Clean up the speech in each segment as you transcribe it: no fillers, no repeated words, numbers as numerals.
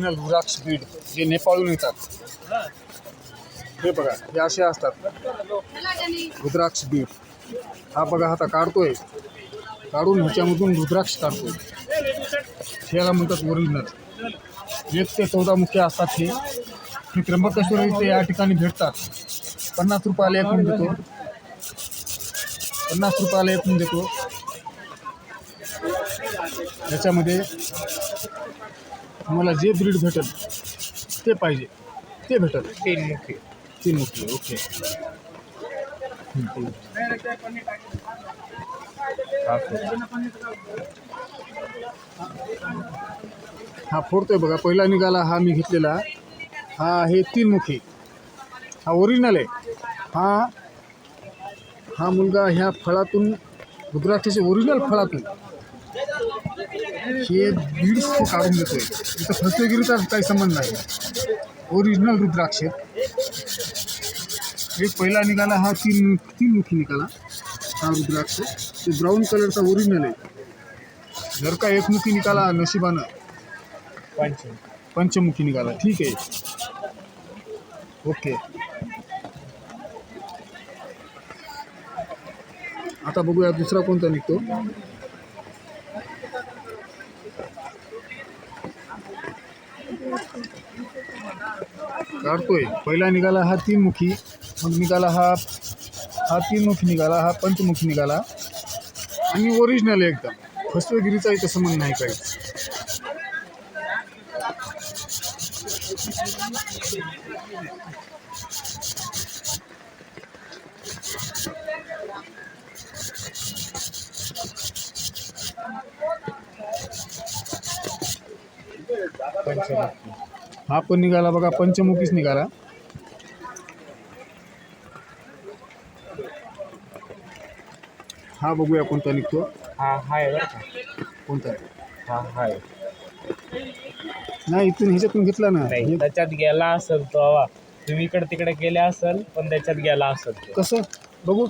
Original रुद्राक्ष बीड जे नेपाळहून येतात. हे बघा, हे असे असतात रुद्राक्ष बीड. हा बघा आता काढतोय, काढून ह्याच्यामधून रुद्राक्ष काढतोय. ह्याला म्हणतात ओरिजिनल. 1 ते 14 मुखी असतात हे त्र्यंबकेश्वर इथे या ठिकाणी भेटतात. 50 रुपयाला एकूण देतो, 50 रुपयाला एकूण देतो. याच्यामध्ये तुम्हाला जे ब्रीड भेटेल ते पाहिजे ते भेटेल. 3 मुखी ओके. हा फोडतोय बघा. पहिला निघाला हा मी घेतलेला. हा आहे 3 मुखी. हा ओरिजिनल आहे. हा मुलगा ह्या फळातून रुद्राक्षाच्या ओरिजिनल फळातून हे बीड्स काढून देतोय. इथं फसवेगिरीचा काही संबंध नाही. ओरिजिनल रुद्राक्ष. एक पहिला निघाला हा 3 मुखी निघाला. हा रुद्राक्ष तो ब्राऊन कलरचा ओरिजिनल आहे. जर का एकमुखी निघाला नशिबानं, पंचमुखी निघाला ठीक आहे ओके. आता बघूया दुसरा कोणता निघतो. काढतोय. पहिला निघाला हा 3 मुखी, मग निघाला हा 3 मुखी निघाला, हा पंचमुखी निघाला आणि ओरिजिनल एकदम. फसवेगिरीचा इथं संबंध नाही काही. हा पण निघाला बघा, पंचमुखीच निघाला. हा बघूया कोणता निघतो. हा हाय बरं का. कोणता हा हाय नाही, इथून ह्याच्यातून घेतला ना. नाही, त्याच्यात गेला असेल तो बाबा. तुम्ही इकडे तिकडे गेले असेल पण त्याच्यात गेला असेल तो. कसं बघू.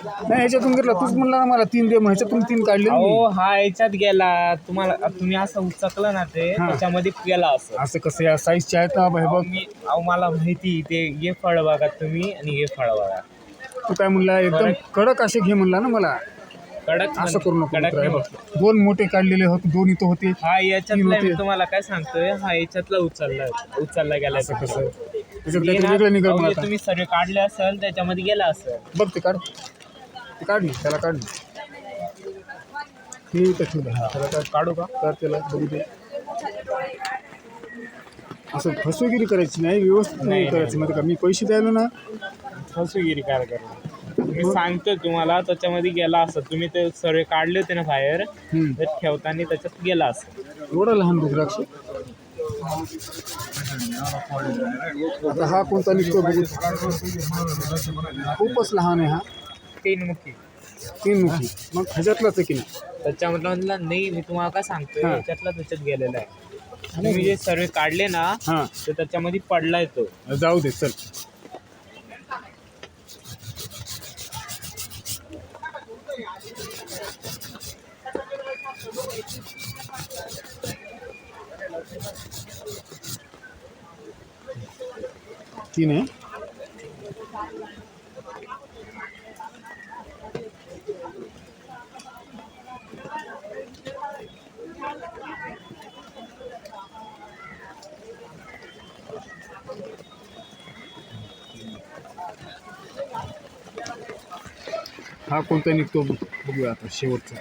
नाही ह्याच्यातून घेतला. तूच म्हणला ना मला 3 दे, मग ह्याच्यातून 3 काढले ना मी. अहो हा याच्यात गेला. तुम्ही असं उचकलं ना ते हा. त्याच्यामध्ये गेला असं. असं कसं या साईजचे आहेत ना भाई बघ. मला माहिती ते. हे फळ बघा तुम्ही आणि हे फळ बघा. तू काय म्हणला एकदम कडक असे घे म्हणला ना मला. कडक असं करू नको कडक मित्र. हे नाही. बघ 2 मोठे काढलेले होते, 2 इथं होते. हा याच्यातला होते. मी तुम्हाला काय सांगतोय. हा याच्यातला उचलला गेला. असं कसं त्याच्यात काहीतरी वेगळं निघाल मला आता. तुम्ही सर्व काढले असेल त्याच्यामध्ये गेला असेल. बघ ते काढ, ते काढ ना, त्याला काढ ना. हे इथं ठेवलं. त्याला काय काढू का. तर त्याला बघू दे. असं फसवेगिरी करायची नाही, व्यवस्थित नाही करायचं. म्हणजे का मी पैसे द्यायला ना. फसवेगिरी काय करा. मी सांगतो तुम्हाला त्याच्यामध्ये गेला असं. तुम्ही ते सर्व काढले होते ना बाहेर, तर ठेवताना त्याच्यात गेला असं. एवढा लहान रुद्राक्ष. आता हा कोणता निघतो बघू. खूपच लहान आहे हा. 3 मुखी. 3 मुखी. मग ह्याच्यातलाच आहे की नाही. त्याच्यामधला नाही. मी तुम्हाला काय सांगतोय हा. त्याच्यातला त्याच्यात गेलेला आहे. तुम्ही जे सर्व काढले ना हां तर त्याच्यामध्ये पडलाय तो. जाऊ दे चल. तीन आहे. हा कोणता निघतो बघूया आता शेवटचा.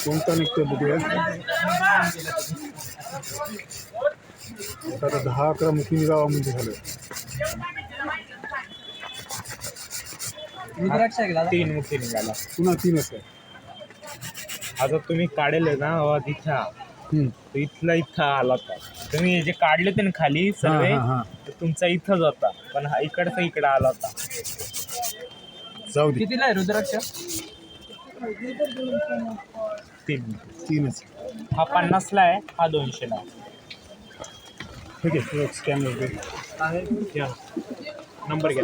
कोणता निघतो बघूया. आता 10-11 मुखी निघावा म्हणजे झालं. 3 मुखी निघाला. पुन्हा 3च आहे. आता तुम्ही काढले ना हवा तिथं इथं आला होता. तुम्ही जे काढले होते ना खाली सर्व, तर तुमचा इथंच होता. पण हा इकडचा इकडे आला होता. जाऊ दे. कितीला आहे रुद्राक्ष. तीन. तीनच. हा 50ला आहे, हा 200ला आहे. ठीक आहे, स्कॅनर दे. नंबर घ्या.